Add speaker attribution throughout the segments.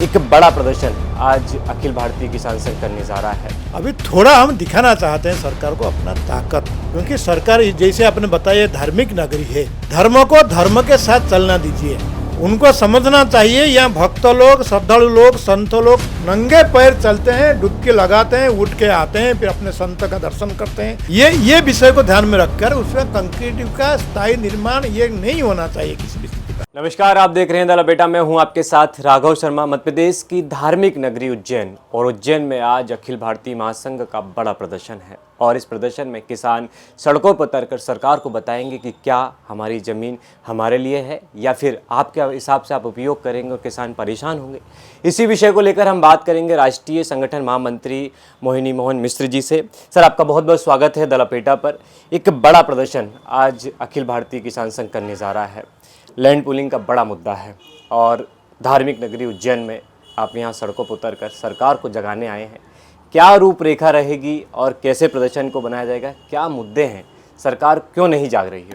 Speaker 1: एक बड़ा प्रदर्शन आज अखिल भारतीय किसान संघ करने जा रहा है।
Speaker 2: अभी थोड़ा हम दिखाना चाहते हैं सरकार को अपना ताकत, क्योंकि सरकार जैसे आपने बताया धार्मिक नगरी है, धर्म को धर्म के साथ चलना दीजिए। उनको समझना चाहिए यहाँ भक्त लोग, श्रद्धालु लोग, संत लोग नंगे पैर चलते हैं, डुबकी लगाते हैं, उठ के आते हैं, फिर अपने संत का दर्शन करते हैं। ये विषय को ध्यान में रखकर उसमें कंक्रीटिव का स्थायी निर्माण ये नहीं होना चाहिए किसी भी स्थिति पर।
Speaker 1: नमस्कार, आप देख रहे हैं दला बेटा, मैं हूं आपके साथ राघव शर्मा। मध्य प्रदेश की धार्मिक नगरी उज्जैन, और उज्जैन में आज अखिल भारतीय महासंघ का बड़ा प्रदर्शन है। और इस प्रदर्शन में किसान सड़कों पर उतरकर सरकार को बताएंगे कि क्या हमारी ज़मीन हमारे लिए है या फिर आपके हिसाब से आप उपयोग करेंगे और किसान परेशान होंगे। इसी विषय को लेकर हम बात करेंगे राष्ट्रीय संगठन महामंत्री मोहिनी मोहन मिश्र जी से। सर, आपका बहुत बहुत स्वागत है दला बेटा पर। एक बड़ा प्रदर्शन आज अखिल भारतीय किसान संघ करने जा रहा है। लैंड पूलिंग का बड़ा मुद्दा है और धार्मिक नगरी उज्जैन में आप यहाँ सड़कों पर उतरकर सरकार को जगाने आए हैं। क्या रूपरेखा रहेगी और कैसे प्रदर्शन को बनाया जाएगा, क्या मुद्दे हैं, सरकार क्यों नहीं जाग रही है?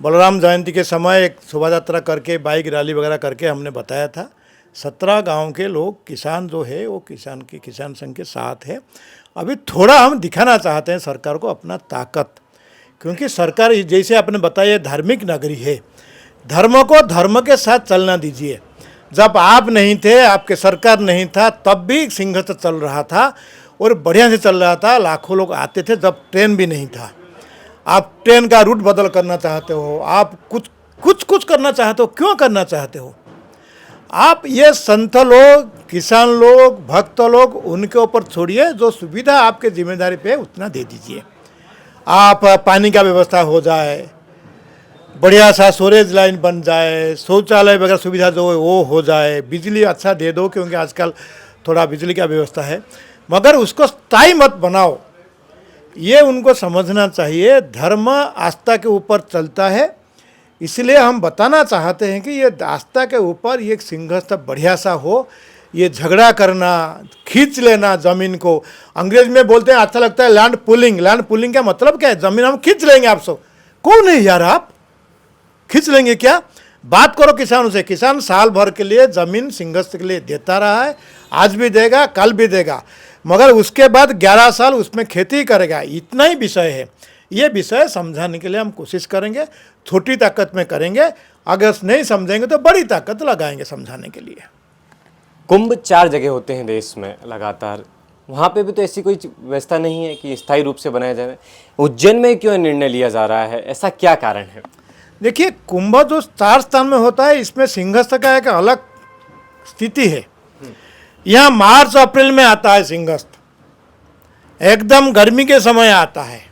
Speaker 2: बलराम जयंती के समय एक शोभा यात्रा करके बाइक रैली वगैरह करके हमने बताया था 17 गांव के लोग किसान जो है वो किसान संघ के साथ है। अभी थोड़ा हम दिखाना चाहते हैं सरकार को अपना ताकत, क्योंकि सरकार जैसे आपने बताया धार्मिक नगरी है, धर्म को धर्म के साथ चलना दीजिए। जब आप नहीं थे, आपके सरकार नहीं था, तब भी सिंघस्थ चल रहा था और बढ़िया से चल रहा था। लाखों लोग आते थे जब ट्रेन भी नहीं था। आप ट्रेन का रूट बदल करना चाहते हो, आप कुछ करना चाहते हो, क्यों करना चाहते हो? आप ये संत लोग, किसान लोग, भक्त लोग, उनके ऊपर छोड़िए। जो सुविधा आपके जिम्मेदारी पे है उतना दे दीजिए। आप पानी का व्यवस्था हो जाए, बढ़िया सा स्टोरेज लाइन बन जाए, शौचालय वगैरह सुविधा जो है वो हो जाए, बिजली अच्छा दे दो, क्योंकि आजकल थोड़ा बिजली का व्यवस्था है, मगर उसको स्थायी मत बनाओ। ये उनको समझना चाहिए। धर्म आस्था के ऊपर चलता है, इसलिए हम बताना चाहते हैं कि ये आस्था के ऊपर ये सिंघस्थ बढ़िया सा हो। ये झगड़ा करना, खींच लेना ज़मीन को, अंग्रेज में बोलते हैं अच्छा लगता है लैंड पुलिंग। लैंड पुलिंग का मतलब क्या है? ज़मीन हम खींच लेंगे आपसे। कौन है यार आप? खींच लेंगे क्या? बात करो किसानों से। किसान साल भर के लिए ज़मीन सिंघस्थ के लिए देता रहा है, आज भी देगा, कल भी देगा, मगर उसके बाद 11 साल उसमें खेती करेगा। इतना ही विषय है। ये विषय समझाने के लिए हम कोशिश करेंगे, छोटी ताकत में करेंगे। अगर नहीं समझेंगे तो बड़ी ताकत लगाएंगे समझाने के लिए।
Speaker 1: कुंभ 4 जगह होते हैं देश में लगातार, वहाँ पे भी तो ऐसी कोई व्यवस्था नहीं है कि स्थायी रूप से बनाया जाए। उज्जैन में क्यों निर्णय लिया जा रहा है, ऐसा क्या कारण है?
Speaker 2: देखिए, कुंभ जो 4 स्थान में होता है, इसमें सिंघस्थ का एक अलग स्थिति है। यहाँ मार्च अप्रैल में आता है सिंघस्थ, एकदम गर्मी के समय आता है।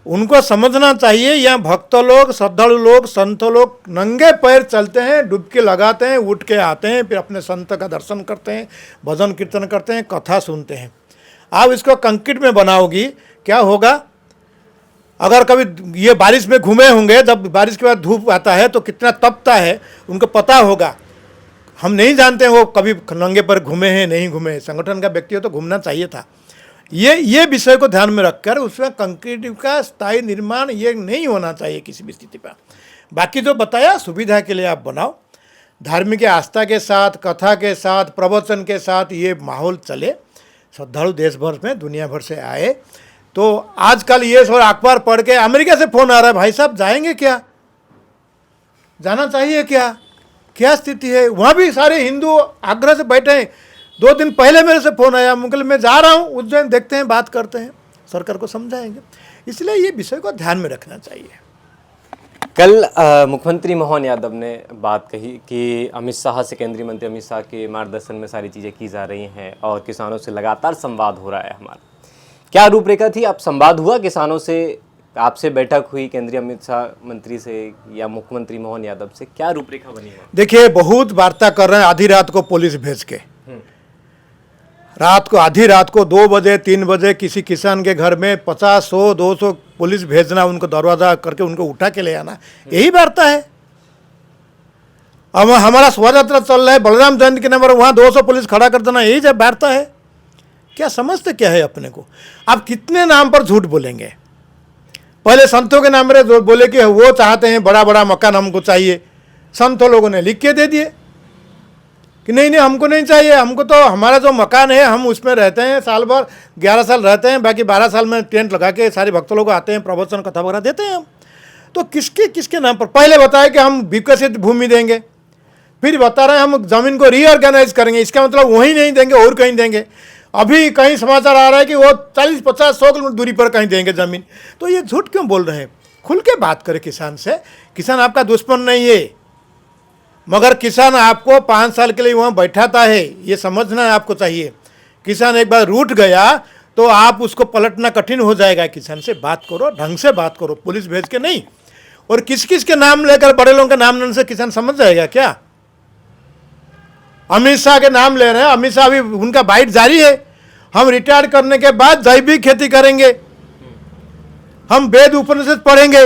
Speaker 2: उनको समझना चाहिए यहाँ भक्त लोग, श्रद्धालु लोग, संत लोग नंगे पैर चलते हैं, डुबकी लगाते हैं, उठ के आते हैं, फिर अपने संत का दर्शन करते हैं, भजन कीर्तन करते हैं, कथा सुनते हैं। आप इसको कंक्रीट में बनाओगी, क्या होगा? अगर कभी ये बारिश में घूमे होंगे, जब बारिश के बाद धूप आता है तो कितना तपता है, उनको पता होगा। हम नहीं जानते वो कभी नंगे पर घूमे हैं नहीं घूमे। संगठन का व्यक्ति हो तो घूमना चाहिए था। ये विषय को ध्यान में रखकर उसमें कंक्रीटिव का स्थायी निर्माण ये नहीं होना चाहिए किसी भी स्थिति पर। बाकी जो बताया सुविधा के लिए आप बनाओ, धार्मिक आस्था के साथ, कथा के साथ, प्रवचन के साथ ये माहौल चले। श्रद्धालु देश भर में दुनिया भर से आए। तो आजकल ये सब अखबार पढ़ के अमेरिका से फ़ोन आ रहा है, भाई साहब जाएंगे क्या? जाना चाहिए क्या? क्या स्थिति है? वहाँ भी सारे हिंदू आग्रह से बैठे हैं। 2 दिन पहले मेरे से फ़ोन आया, मुगल मैं जा रहा हूँ उज्जैन, देखते हैं, बात करते हैं, सरकार को समझाएंगे। इसलिए ये विषय को ध्यान में रखना चाहिए।
Speaker 1: कल मुख्यमंत्री मोहन यादव ने बात कही कि अमित शाह से, केंद्रीय मंत्री अमित शाह के मार्गदर्शन में सारी चीज़ें की जा रही हैं और किसानों से लगातार संवाद हो रहा है हमारा। क्या रूपरेखा थी? आप संवाद हुआ किसानों से, आपसे बैठक हुई केंद्रीय अमित शाह मंत्री से या मुख्यमंत्री मोहन यादव से, क्या रूपरेखा बनी है?
Speaker 2: देखिए, बहुत वार्ता कर रहे हैं आधी रात को पुलिस भेज के। आधी रात को 2 बजे 3 बजे किसी किसान के घर में 50, 100, 200 पुलिस भेजना, उनको दरवाजा करके उनको उठा के ले आना, यही वार्ता है। अब हमारा शोभा यात्रा चल रहा है, बलराम जयंती के नंबर वहाँ 200 पुलिस खड़ा कर देना, यही जब वार्ता है। क्या समझते क्या है अपने को? आप कितने नाम पर झूठ बोलेंगे? पहले संतों के नाम पर बोले कि वो चाहते हैं बड़ा बड़ा मकान हमको चाहिए, संतों लोगों ने लिख के दे दिए। कि नहीं नहीं हमको नहीं चाहिए, हमको तो हमारा जो मकान है हम उसमें रहते हैं, साल भर 11 साल रहते हैं, बाकी 12 साल में टेंट लगा के सारे भक्त लोग आते हैं, प्रवचन कथा वगैरह देते हैं हम। तो किसके किसके नाम पर? पहले बताया कि हम विकसित भूमि देंगे, फिर बता रहे हैं हम ज़मीन को रीऑर्गेनाइज करेंगे, इसका मतलब वहीं नहीं देंगे और कहीं देंगे। अभी कहीं समाचार आ रहा है कि वो 40, 50, 100 किलोमीटर दूरी पर कहीं देंगे ज़मीन। तो ये झूठ क्यों बोल रहे हैं? खुल के बात करें किसान से। किसान आपका दुश्मन नहीं है, मगर किसान आपको 5 साल के लिए वहाँ बैठाता है, ये समझना आपको चाहिए। किसान एक बार रूठ गया तो आप उसको पलटना कठिन हो जाएगा। किसान से बात करो, ढंग से बात करो, पुलिस भेज के नहीं। और किस किस के नाम लेकर, बड़े लोगों के नाम लेने से किसान समझ जाएगा क्या? अमित शाह के नाम ले रहे हैं, अमित शाह अभी उनका बाइट जारी है, हम रिटायर करने के बाद जैविक खेती करेंगे, हम वेद उपनिषद पढ़ेंगे।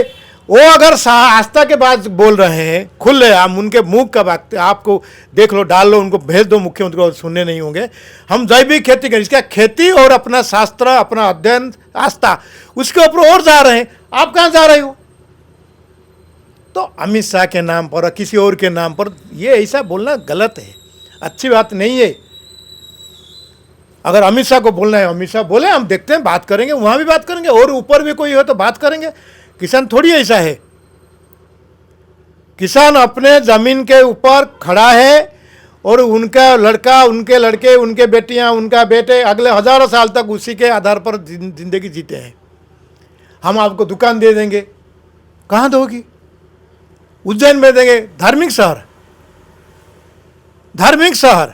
Speaker 2: वो अगर आस्था के बाद बोल रहे हैं, खुले हम उनके मुंह का बात आपको देख लो, डाल लो, उनको भेज दो मुख्यमंत्री को, सुनने नहीं होंगे। हम जैविक खेती करें, इसका खेती और अपना शास्त्र, अपना अध्ययन, आस्था, उसके ऊपर और जा रहे हैं। आप कहाँ जा रहे हो? तो अमित शाह के नाम पर, किसी और के नाम पर ये ऐसा बोलना गलत है, अच्छी बात नहीं है। अगर अमित शाह को बोलना है, अमित शाह बोले, हम देखते हैं, बात करेंगे, वहाँ भी बात करेंगे, और ऊपर भी कोई हो तो बात करेंगे। किसान थोड़ी ऐसा है। किसान अपने ज़मीन के ऊपर खड़ा है और उनका लड़का, उनके लड़के, उनके बेटियां, उनका बेटे अगले हज़ारों साल तक उसी के आधार पर जिंदगी जीते हैं। हम आपको दुकान दे देंगे, कहाँ दोगी? उज्जैन में देंगे, धार्मिक शहर, धार्मिक शहर,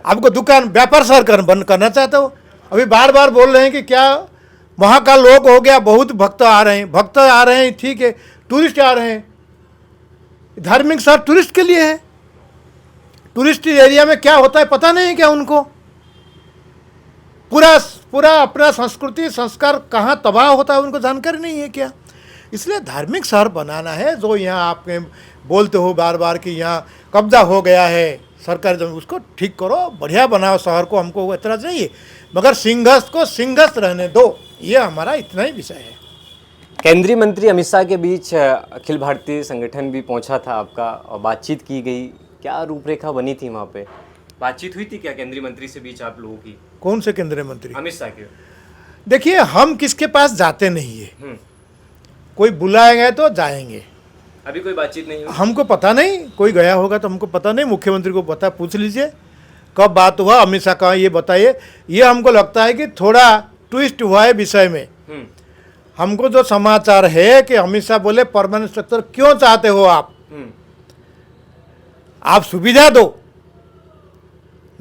Speaker 2: आपको दुकान, व्यापार शहर बंद करना चाहते हो? अभी बार बार बोल रहे हैं कि क्या वहाँ का लोग हो गया, बहुत भक्त आ रहे हैं, भक्त आ रहे हैं, ठीक है, टूरिस्ट आ रहे हैं। धार्मिक शहर टूरिस्ट के लिए है। टूरिस्ट एरिया में क्या होता है पता नहीं है क्या उनको? पूरा पूरा अपना संस्कृति संस्कार कहाँ तबाह होता है उनको जानकारी नहीं है क्या? इसलिए धार्मिक शहर बनाना है। जो यहाँ आप बोलते हो बार बार कि यहाँ कब्जा हो गया है सरकारी जमीन, उसको ठीक करो, बढ़िया बनाओ शहर को, हमको एतराज नहीं है, मगर सिंहस्थ को सिंहस्थ रहने दो, ये हमारा इतना ही विषय है।
Speaker 1: केंद्रीय मंत्री अमित शाह के बीच अखिल भारतीय संगठन भी पहुंचा था आपका और बातचीत की गई, क्या रूपरेखा बनी थी वहाँ पे? बातचीत हुई थी क्या केंद्रीय मंत्री से बीच आप लोगों की?
Speaker 2: कौन से केंद्रीय मंत्री?
Speaker 1: अमित शाह के।
Speaker 2: देखिए, हम किसके पास जाते नहीं है, कोई बुलाएंगे तो जाएंगे।
Speaker 1: अभी कोई बातचीत नहीं हुई?
Speaker 2: हमको पता नहीं, कोई गया होगा तो हमको पता नहीं, मुख्यमंत्री को पता, पूछ लीजिए कब बात हुआ, अमित शाह कहा, ये बताइए। ये हमको लगता है कि थोड़ा ट्विस्ट हुआ है विषय में। हमको जो समाचार है कि अमित शाह बोले परमानेंट स्ट्रक्चर क्यों चाहते हो आप सुविधा दो,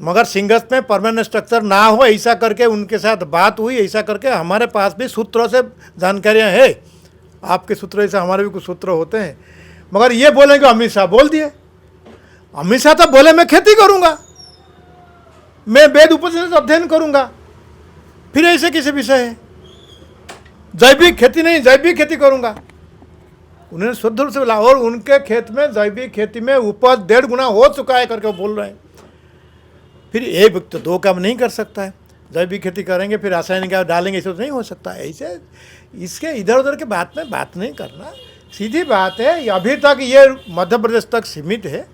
Speaker 2: मगर सिंहस्थ में परमानेंट स्ट्रक्चर ना हो, ऐसा करके उनके साथ बात हुई। ऐसा करके हमारे पास भी सूत्रों से जानकारियां है, आपके सूत्र से हमारे भी कुछ सूत्र होते हैं, मगर ये बोले कि अमित शाह बोल दिए। अमित शाह तो बोले मैं खेती करूंगा, मैं वेद उपनिषद अध्ययन करूंगा, फिर ऐसे किसी विषय है? जैविक खेती नहीं, जैविक खेती करूंगा। उन्होंने शुद्ध रूप से बोला, और उनके खेत में जैविक खेती में उपज 1.5 गुना हो चुका है करके वो बोल रहे हैं। फिर एक व्यक्ति 2 काम नहीं कर सकता है। जैविक खेती करेंगे फिर रासायनिक डालेंगे, ऐसे तो नहीं हो सकता है। ऐसे इसके इधर उधर के बात में बात नहीं करना, सीधी बात है। अभी तक ये मध्य प्रदेश तक सीमित है।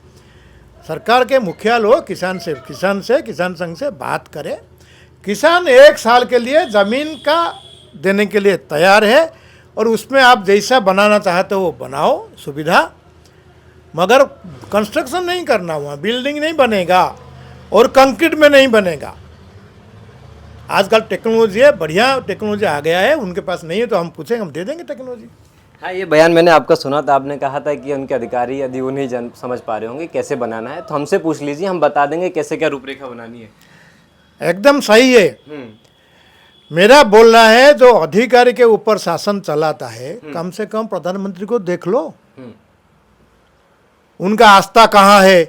Speaker 2: सरकार के मुखिया लोग किसान संघ से बात करें। किसान 1 साल के लिए ज़मीन का देने के लिए तैयार है, और उसमें आप जैसा बनाना चाहते हो बनाओ सुविधा, मगर कंस्ट्रक्शन नहीं करना, वहाँ बिल्डिंग नहीं बनेगा और कंक्रीट में नहीं बनेगा। आजकल टेक्नोलॉजी है, बढ़िया टेक्नोलॉजी आ गया है, उनके पास नहीं है तो हम पूछेंगे, हम दे देंगे टेक्नोलॉजी।
Speaker 1: हाँ, ये बयान मैंने आपका सुना था, आपने कहा था कि उनके अधिकारी यदि वो नहीं समझ पा रहे होंगे कैसे बनाना है तो हमसे पूछ लीजिए, हम बता देंगे कैसे क्या रूपरेखा बनानी है।
Speaker 2: एकदम सही है। मेरा बोलना है, जो अधिकारी के ऊपर शासन चलाता है, कम से कम प्रधानमंत्री को देख लो, उनका आस्था कहाँ है,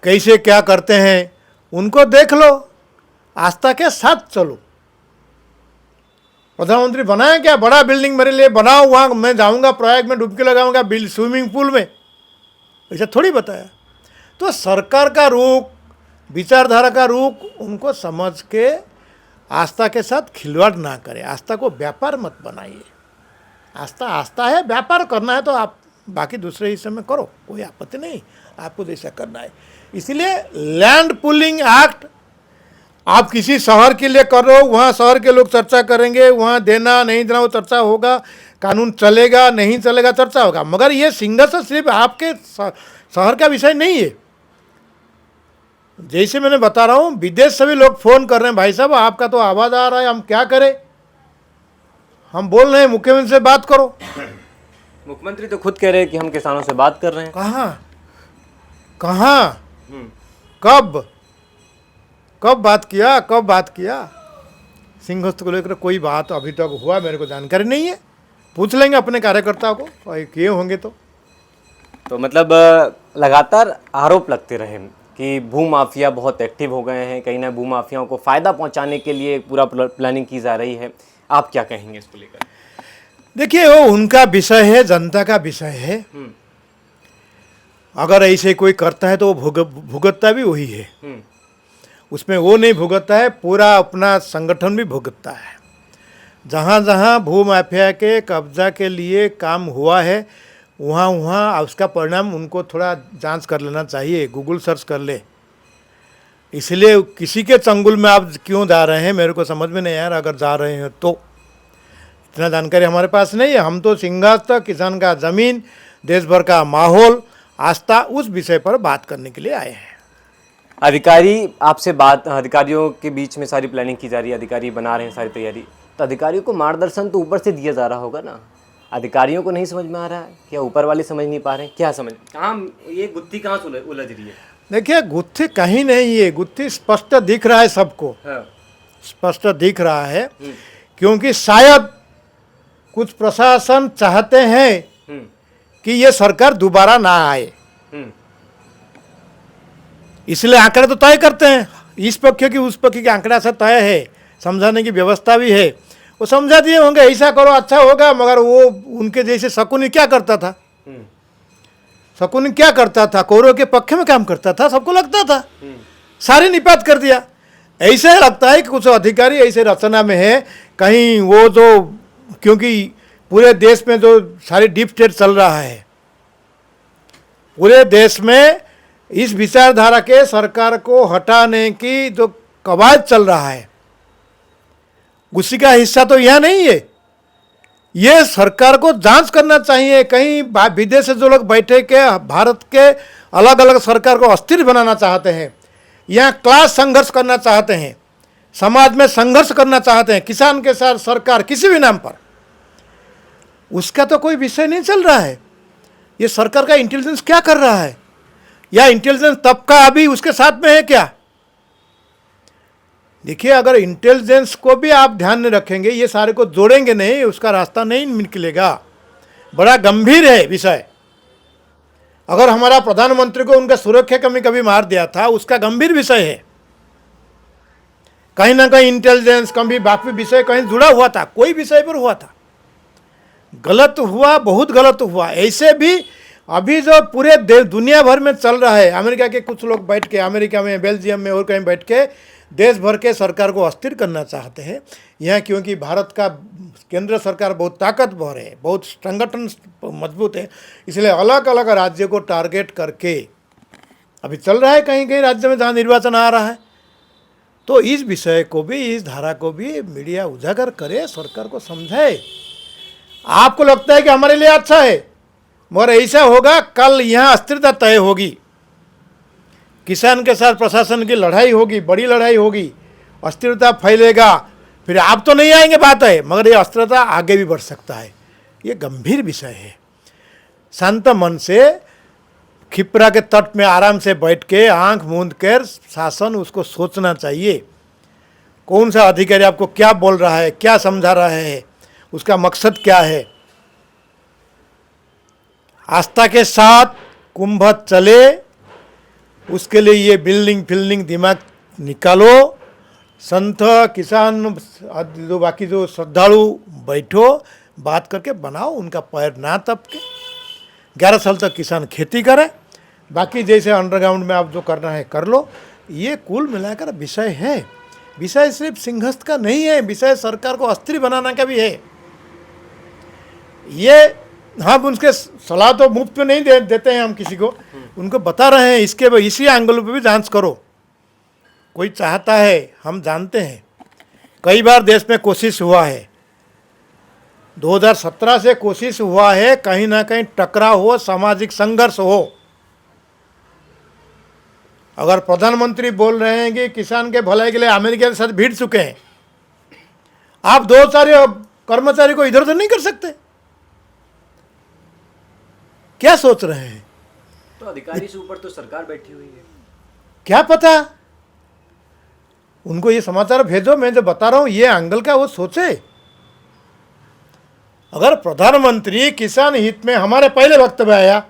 Speaker 2: कैसे क्या करते हैं, उनको देख लो, आस्था के साथ चलो। प्रधानमंत्री बनाए क्या बड़ा बिल्डिंग मेरे लिए बनाओ, वहाँ मैं जाऊँगा प्रयाग में डुबकी लगाऊंगा स्विमिंग पूल में, ऐसा थोड़ी बताया। तो सरकार का रुख, विचारधारा का रुख उनको समझ के आस्था के साथ खिलवाड़ ना करें। आस्था को व्यापार मत बनाइए। आस्था आस्था है, व्यापार करना है तो आप बाकी दूसरे हिस्से में करो, कोई आपत्ति नहीं, आपको जैसा करना है। इसलिए लैंड पुलिंग एक्ट आप किसी शहर के लिए कर रहे हो, वहाँ शहर के लोग चर्चा करेंगे, वहाँ देना नहीं देना वो चर्चा होगा, कानून चलेगा नहीं चलेगा चर्चा होगा, मगर ये सिंघर्ष सिर्फ आपके शहर का विषय नहीं है। जैसे मैंने बता रहा हूँ, विदेश से भी लोग फ़ोन कर रहे हैं, भाई साहब आपका तो आवाज़ आ रहा है, हम क्या करें, हम बोल रहे हैं मुख्यमंत्री से बात करो।
Speaker 1: मुख्यमंत्री तो खुद कह रहे हैं कि हम किसानों से बात कर रहे हैं।
Speaker 2: कहाँ कब बात किया? सिंघस्थ को लेकर कोई बात अभी तक हुआ मेरे को जानकारी नहीं है, पूछ लेंगे अपने कार्यकर्ताओं को किए होंगे तो
Speaker 1: मतलब लगातार आरोप लगते रहे कि भूमाफिया बहुत एक्टिव हो गए हैं, कहीं ना भूमाफियाओं को फ़ायदा पहुंचाने के लिए पूरा प्लानिंग की जा रही है, आप क्या कहेंगे इसको लेकर?
Speaker 2: देखिए, वो उनका विषय है, जनता का विषय है। अगर ऐसे कोई करता है तो वो भुगतता भी वही है, उसमें वो नहीं भुगतता है, पूरा अपना संगठन भी भुगतता है। जहाँ जहाँ भूमाफिया के कब्जा के लिए काम हुआ है वहाँ उसका परिणाम उनको थोड़ा जांच कर लेना चाहिए, गूगल सर्च कर ले। इसलिए किसी के चंगुल में आप क्यों जा रहे हैं मेरे को समझ में नहीं आ रहा। अगर जा रहे हैं तो इतना जानकारी हमारे पास नहीं है। हम तो सिंघस्थ, किसान का ज़मीन, देश भर का माहौल, आस्था, उस विषय पर बात करने के लिए आए हैं।
Speaker 1: अधिकारियों के बीच में सारी प्लानिंग की जा रही है, अधिकारी बना रहे हैं सारी तैयारी, तो अधिकारियों को मार्गदर्शन तो ऊपर से दिया जा रहा होगा ना। अधिकारियों को नहीं समझ में आ रहा है क्या? ऊपर वाले समझ नहीं पा रहे हैं क्या? ये गुत्थी कहाँ से उलझ रही है?
Speaker 2: देखिए, गुत्थी कहीं नहीं है, गुत्थी स्पष्ट दिख रहा है सबको। स्पष्ट दिख रहा है क्योंकि शायद कुछ प्रशासन चाहते हैं कि ये सरकार दोबारा ना आए, इसलिए आंकड़े तो तय करते हैं, इस पक्ष की उस पक्ष की आंकड़ा से तय है, समझाने की व्यवस्था भी है। वो समझा दिए होंगे ऐसा करो अच्छा होगा, मगर वो उनके जैसे शकुनी क्या करता था? शकुनी क्या करता था? कौरव के पक्ष में काम करता था, सबको लगता था, सारे निपात कर दिया। ऐसे लगता है कि कुछ अधिकारी ऐसे रचना में है कहीं वो जो, क्योंकि पूरे देश में जो सारी डीप स्टेट चल रहा है, पूरे देश में इस विचारधारा के सरकार को हटाने की जो कवायद चल रहा है, उसी का हिस्सा तो यह नहीं है। ये सरकार को जांच करना चाहिए। कहीं विदेश से जो लोग बैठे के भारत के अलग अलग सरकार को अस्थिर बनाना चाहते हैं, यहाँ क्लास संघर्ष करना चाहते हैं, समाज में संघर्ष करना चाहते हैं किसान के साथ सरकार किसी भी नाम पर, उसका तो कोई विषय नहीं चल रहा है। ये सरकार का इंटेलिजेंस क्या कर रहा है, या इंटेलिजेंस तबका अभी उसके साथ में है क्या? देखिए, अगर इंटेलिजेंस को भी आप ध्यान में रखेंगे, ये सारे को जोड़ेंगे नहीं, उसका रास्ता नहीं निकलेगा। बड़ा गंभीर है विषय। अगर हमारा प्रधानमंत्री को उनका सुरक्षा कमी कभी मार दिया था, उसका गंभीर विषय है। कहीं ना कहीं इंटेलिजेंस कभी बाकी विषय कहीं जुड़ा हुआ था, कोई विषय पर हुआ था, गलत हुआ, बहुत गलत हुआ। ऐसे भी अभी जो पूरे दुनिया भर में चल रहा है, अमेरिका के कुछ लोग बैठ के, अमेरिका में, बेल्जियम में और कहीं बैठ के देश भर के सरकार को अस्थिर करना चाहते हैं। यहाँ क्योंकि भारत का केंद्र सरकार बहुत ताकतवर है, बहुत संगठन मजबूत है, इसलिए अलग अलग राज्यों को टारगेट करके अभी चल रहा है कहीं कहीं राज्य में जहाँ निर्वाचन आ रहा है। तो इस विषय को भी, इस धारा को भी मीडिया उजागर करे, सरकार को समझाए। आपको लगता है कि हमारे लिए अच्छा है, मगर ऐसा होगा कल यहाँ अस्थिरता तय होगी, किसान के साथ प्रशासन की लड़ाई होगी, बड़ी लड़ाई होगी, अस्थिरता फैलेगा, फिर आप तो नहीं आएंगे बात है, मगर ये अस्थिरता आगे भी बढ़ सकता है। ये गंभीर विषय है। शांत मन से खिपरा के तट में आराम से बैठ के आंख मूंद कर शासन उसको सोचना चाहिए, कौन सा अधिकारी आपको क्या बोल रहा है, क्या समझा रहा है, उसका मकसद क्या है। आस्था के साथ कुंभ चले, उसके लिए ये बिल्डिंग दिमाग निकालो। संत, किसान, जो बाकी जो श्रद्धालु बैठो, बात करके बनाओ, उनका पैर ना तपके। 11 साल तक किसान खेती करे, बाकी जैसे अंडरग्राउंड में आप जो करना है कर लो। ये कुल मिलाकर विषय है। विषय सिर्फ सिंघस्थ का नहीं है, विषय सरकार को अस्थिर बनाने का भी है। ये हम उनके सलाह तो मुफ्त में नहीं देते हैं हम किसी को, उनको बता रहे हैं, इसी एंगल पे भी जांच करो। कोई चाहता है, हम जानते हैं, कई बार देश में कोशिश हुआ है, 2017 से कोशिश हुआ है, कहीं ना कहीं टकराव हो, सामाजिक संघर्ष हो। अगर प्रधानमंत्री बोल रहे हैं कि किसान के भलाई के लिए अमेरिका के साथ भिड़ चुके हैं, आप 2-4 कर्मचारी को इधर उधर नहीं कर सकते? क्या सोच रहे हैं?
Speaker 1: तो अधिकारी से ऊपर तो सरकार बैठी हुई है।
Speaker 2: क्या पता, उनको ये समाचार भेजो, मैं जो बता रहा हूं ये एंगल का वो सोचे। अगर प्रधानमंत्री किसान हित में, हमारे पहले वक्तव्य आया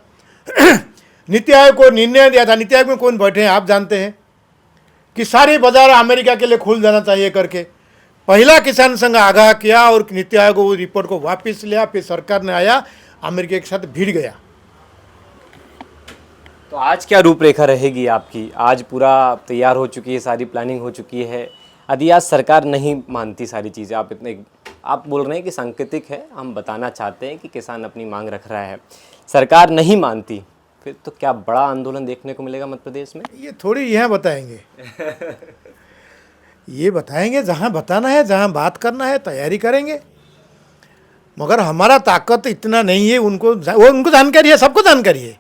Speaker 2: नीति आयोग को निर्णय दिया था, नीति आयोग में कौन बैठे हैं आप जानते हैं, कि सारी बाजार अमेरिका के लिए खुल जाना चाहिए करके पहला किसान संघ आगाह किया और नीति आयोग वो रिपोर्ट को वापस लिया। फिर सरकार ने आया, अमेरिका के साथ भिड़ गया।
Speaker 1: तो आज क्या रूपरेखा रहेगी आपकी? आज पूरा तैयार हो चुकी है, सारी प्लानिंग हो चुकी है। यदि आज सरकार नहीं मानती सारी चीज़ें, आप बोल रहे हैं कि सांकेतिक है, हम बताना चाहते हैं कि किसान अपनी मांग रख रहा है, सरकार नहीं मानती, फिर तो क्या बड़ा आंदोलन देखने को मिलेगा मध्य प्रदेश में?
Speaker 2: ये थोड़ी यहाँ बताएंगे ये बताएंगे, जहाँ बताना है, जहाँ बात करना है, तैयारी करेंगे। मगर हमारा ताकत इतना नहीं है, उनको जानकारी है, सबको जानकारी है।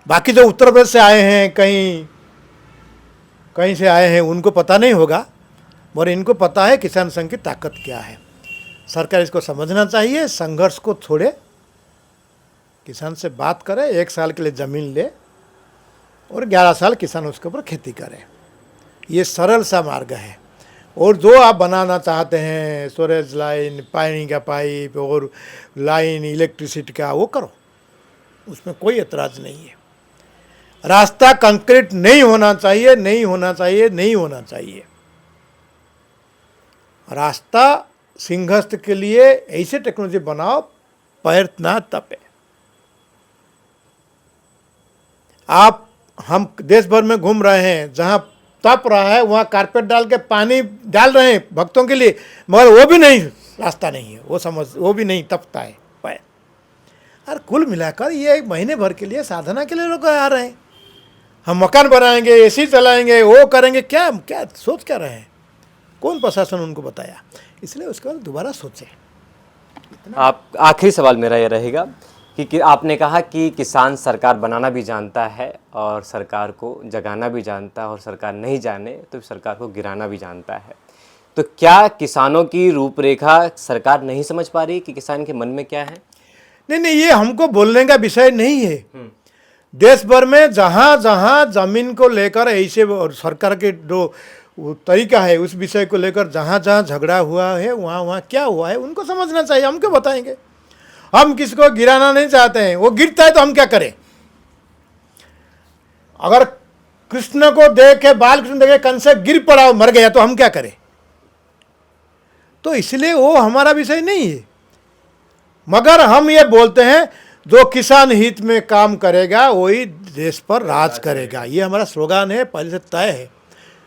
Speaker 2: बाकी जो उत्तर प्रदेश से आए हैं, कहीं से आए हैं, उनको पता नहीं होगा, मगर इनको पता है किसान संघ की ताकत क्या है। सरकार इसको समझना चाहिए, संघर्ष को छोड़े, किसान से बात करे, 1 साल के लिए ज़मीन ले और 11 साल किसान उसके ऊपर खेती करे। ये सरल सा मार्ग है। और जो आप बनाना चाहते हैं, स्टोरेज लाइन, पानी का पाइप और लाइन इलेक्ट्रिसिटी का, वो करो, उसमें कोई एतराज़ नहीं है। रास्ता कंक्रीट नहीं होना चाहिए, नहीं होना चाहिए, नहीं होना चाहिए। रास्ता सिंहस्थ के लिए ऐसे टेक्नोलॉजी बनाओ, पैर ना तपे। हम देश भर में घूम रहे हैं, जहाँ तप रहा है वहाँ कारपेट डाल के पानी डाल रहे हैं भक्तों के लिए, मगर वो भी नहीं, रास्ता नहीं है, वो भी नहीं तपता है पैर। और कुल मिलाकर ये 1 महीने भर के लिए साधना के लिए लोग आ रहे हैं। हम मकान बनाएंगे, एसी चलाएंगे, वो करेंगे, क्या सोच क्या रहे हैं? कौन प्रशासन उनको बताया? इसलिए उसके बाद दोबारा सोचें।
Speaker 1: आप, आखिरी सवाल मेरा ये रहेगा कि आपने कहा कि किसान सरकार बनाना भी जानता है और सरकार को जगाना भी जानता है, और सरकार नहीं जाने तो सरकार को गिराना भी जानता है। तो क्या किसानों की रूपरेखा सरकार नहीं समझ पा रही कि किसान के मन में क्या है?
Speaker 2: नहीं, ये हमको बोलने का विषय नहीं है। देश भर में जहाँ जहाँ जमीन को लेकर ऐसे सरकार के जो तरीका है, उस विषय को लेकर जहाँ जहाँ झगड़ा हुआ है, वहाँ क्या हुआ है, उनको समझना चाहिए। हम क्यों बताएंगे? हम किसको गिराना नहीं चाहते हैं, वो गिरता है तो हम क्या करें? अगर कृष्ण को देखे, बाल कृष्ण देखे कंस गिर पड़ा, मर गया, तो हम क्या करें? तो इसलिए वो हमारा विषय नहीं है। मगर हम ये बोलते हैं, जो किसान हित में काम करेगा वही देश पर राज करेगा। ये हमारा स्लोगन है, पहले से तय है।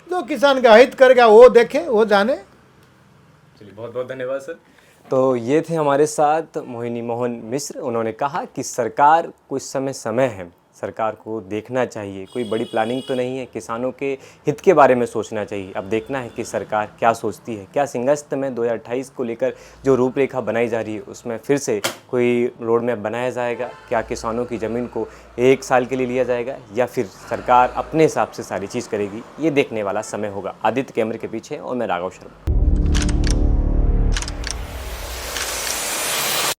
Speaker 2: जो किसान का हित करेगा वो देखे, वो जाने।
Speaker 1: चलिए, बहुत बहुत धन्यवाद सर। तो ये थे हमारे साथ मोहिनी मोहन मिश्र। उन्होंने कहा कि सरकार को इस समय है, सरकार को देखना चाहिए, कोई बड़ी प्लानिंग तो नहीं है, किसानों के हित के बारे में सोचना चाहिए। अब देखना है कि सरकार क्या सोचती है, क्या सिंहस्थ में 2028 को लेकर जो रूपरेखा बनाई जा रही है उसमें फिर से कोई रोड मैप बनाया जाएगा, क्या किसानों की ज़मीन को 1 साल के लिए लिया जाएगा, या फिर सरकार अपने हिसाब से सारी चीज़ करेगी। ये देखने वाला समय होगा। आदित्य कैमरे के पीछे और मैं राघव शर्मा।